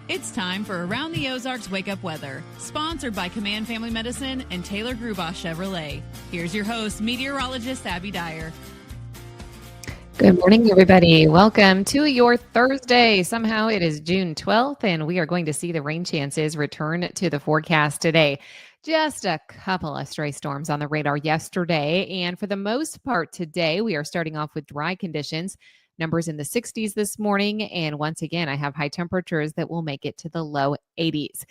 It's time for Around the Ozarks Wake Up Weather, sponsored by Command Family Medicine and Taylor Grubaugh Chevrolet. Here's your host, meteorologist Abby Dyer. Good morning, everybody. Welcome to your Thursday. Somehow it is June 12th, and we are going to see the rain chances return to the forecast today. Just a couple of stray storms on the radar yesterday, and for the most part today, we are starting off with dry conditions. Numbers in the 60s this morning, and once again, I have high temperatures that will make it to the low 80s.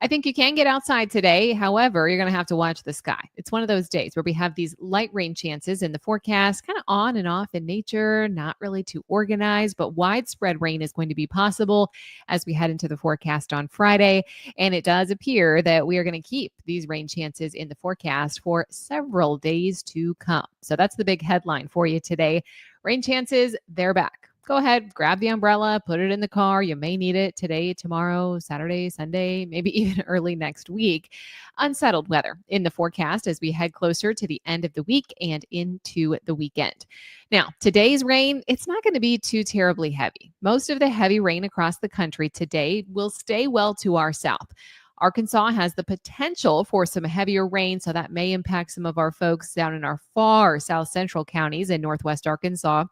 I think you can get outside today. However, you're going to have to watch the sky. It's one of those days where we have these light rain chances in the forecast, kind of on and off in nature, not really too organized, but widespread rain is going to be possible as we head into the forecast on Friday. And it does appear that we are going to keep these rain chances in the forecast for several days to come. So that's the big headline for you today. Rain chances, they're back. Go ahead, grab the umbrella, put it in the car. You may need it today, tomorrow, Saturday, Sunday, maybe even early next week. Unsettled weather in the forecast as we head closer to the end of the week and into the weekend. Now, today's rain, it's not going to be too terribly heavy. Most of the heavy rain across the country today will stay well to our south. Arkansas has the potential for some heavier rain, so that may impact some of our folks down in our far south central counties in northwest Arkansas.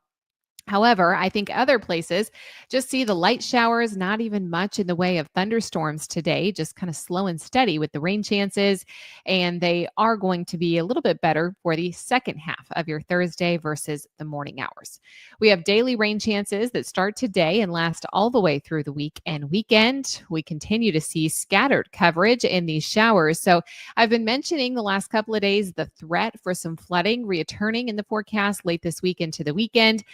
However, I think other places just see the light showers, not even much in the way of thunderstorms today, just kind of slow and steady with the rain chances. And they are going to be a little bit better for the second half of your Thursday versus the morning hours. We have daily rain chances that start today and last all the way through the week and weekend. We continue to see scattered coverage in these showers. So I've been mentioning the last couple of days the threat for some flooding returning in the forecast late this week into the weekend.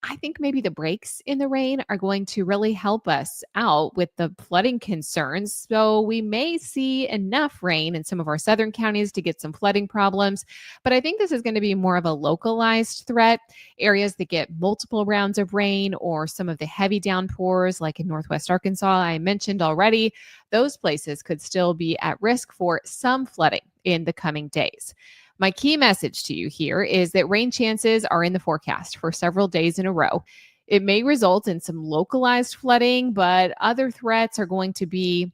I think maybe the breaks in the rain are going to really help us out with the flooding concerns. So we may see enough rain in some of our southern counties to get some flooding problems. But I think this is going to be more of a localized threat. Areas that get multiple rounds of rain or some of the heavy downpours like in northwest Arkansas, I mentioned already, those places could still be at risk for some flooding in the coming days. My key message to you here is that rain chances are in the forecast for several days in a row. It may result in some localized flooding, but other threats are going to be,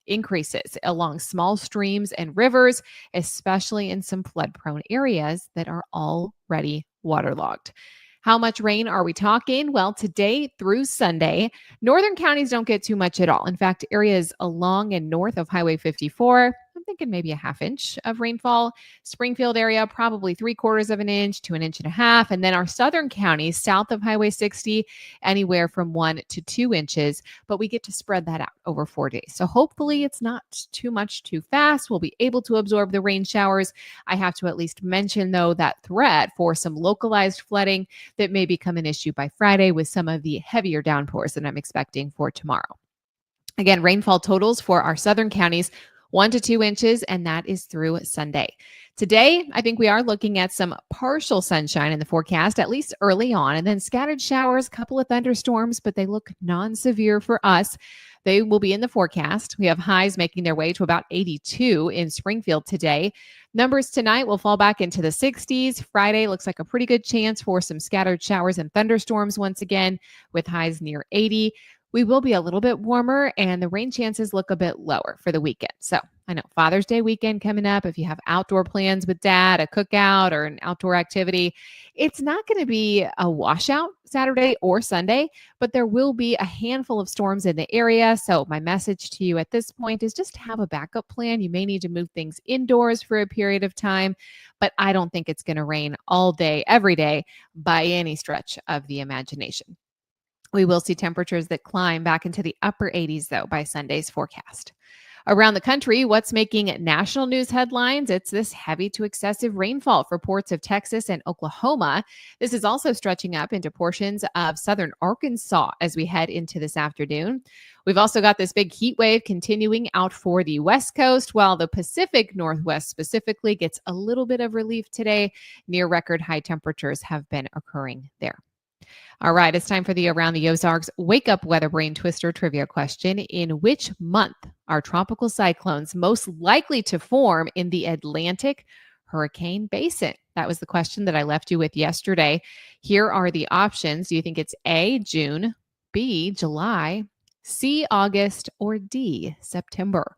increases along small streams and rivers, especially in some flood-prone areas that are already waterlogged. How much rain are we talking? Well, today through Sunday, northern counties don't get too much at all. In fact, areas along and north of Highway 54, I'm thinking maybe a half inch of rainfall. Springfield area, probably 3/4 of an inch to 1.5 inches. And then our southern counties south of Highway 60, anywhere from 1 to 2 inches. But we get to spread that out over 4 days. So hopefully it's not too much too fast. We'll be able to absorb the rain showers. I have to at least mention, though, that threat for some localized flooding that may become an issue by Friday with some of the heavier downpours that I'm expecting for tomorrow. Again, rainfall totals for our southern counties, 1 to 2 inches, and that is through Sunday. Today, I think we are looking at some partial sunshine in the forecast, at least early on, and then scattered showers, a couple of thunderstorms, but they look non-severe for us. They will be in the forecast. We have highs making their way to about 82 in Springfield today. Numbers tonight will fall back into the 60s. Friday looks like a pretty good chance for some scattered showers and thunderstorms once again, with highs near 80. We will be a little bit warmer and the rain chances look a bit lower for the weekend. So I know Father's Day weekend coming up. If you have outdoor plans with dad, a cookout or an outdoor activity, it's not going to be a washout Saturday or Sunday, but there will be a handful of storms in the area. So my message to you at this point is just have a backup plan. You may need to move things indoors for a period of time, but I don't think it's going to rain all day, every day by any stretch of the imagination. We will see temperatures that climb back into the upper 80s, though, by Sunday's forecast. Around the country, what's making national news headlines? It's this heavy to excessive rainfall for ports of Texas and Oklahoma. This is also stretching up into portions of southern Arkansas as we head into this afternoon. We've also got this big heat wave continuing out for the West Coast, while the Pacific Northwest specifically gets a little bit of relief today. Near record high temperatures have been occurring there. All right, it's time for the Around the Ozarks Wake Up Weather Brain Twister trivia question. In which month are tropical cyclones most likely to form in the Atlantic Hurricane Basin? That was the question that I left you with yesterday. Here are the options. Do you think it's A, June, B, July, C, August, or D, September?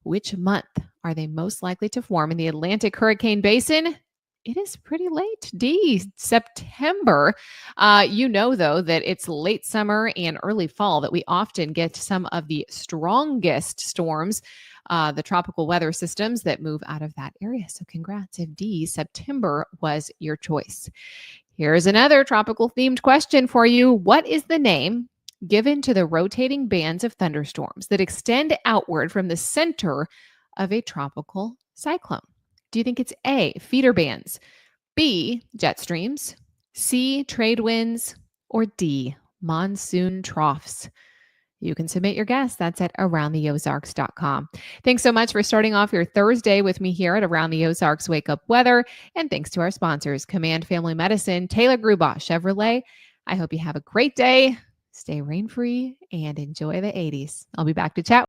Which month are they most likely to form in the Atlantic Hurricane Basin? It is pretty late. D, September. Though, that it's late summer and early fall that we often get some of the strongest storms, the tropical weather systems that move out of that area. So congrats if D, September was your choice. Here's another tropical themed question for you. What is the name given to the rotating bands of thunderstorms that extend outward from the center of a tropical cyclone? Do you think it's A, feeder bands, B, jet streams, C, trade winds, or D, monsoon troughs? You can submit your guess. That's at aroundtheozarks.com. Thanks so much for starting off your Thursday with me here at Around the Ozarks Wake Up Weather. And thanks to our sponsors, Command Family Medicine, Taylor Grubaugh Chevrolet. I hope you have a great day. Stay rain-free and enjoy the 80s. I'll be back to chat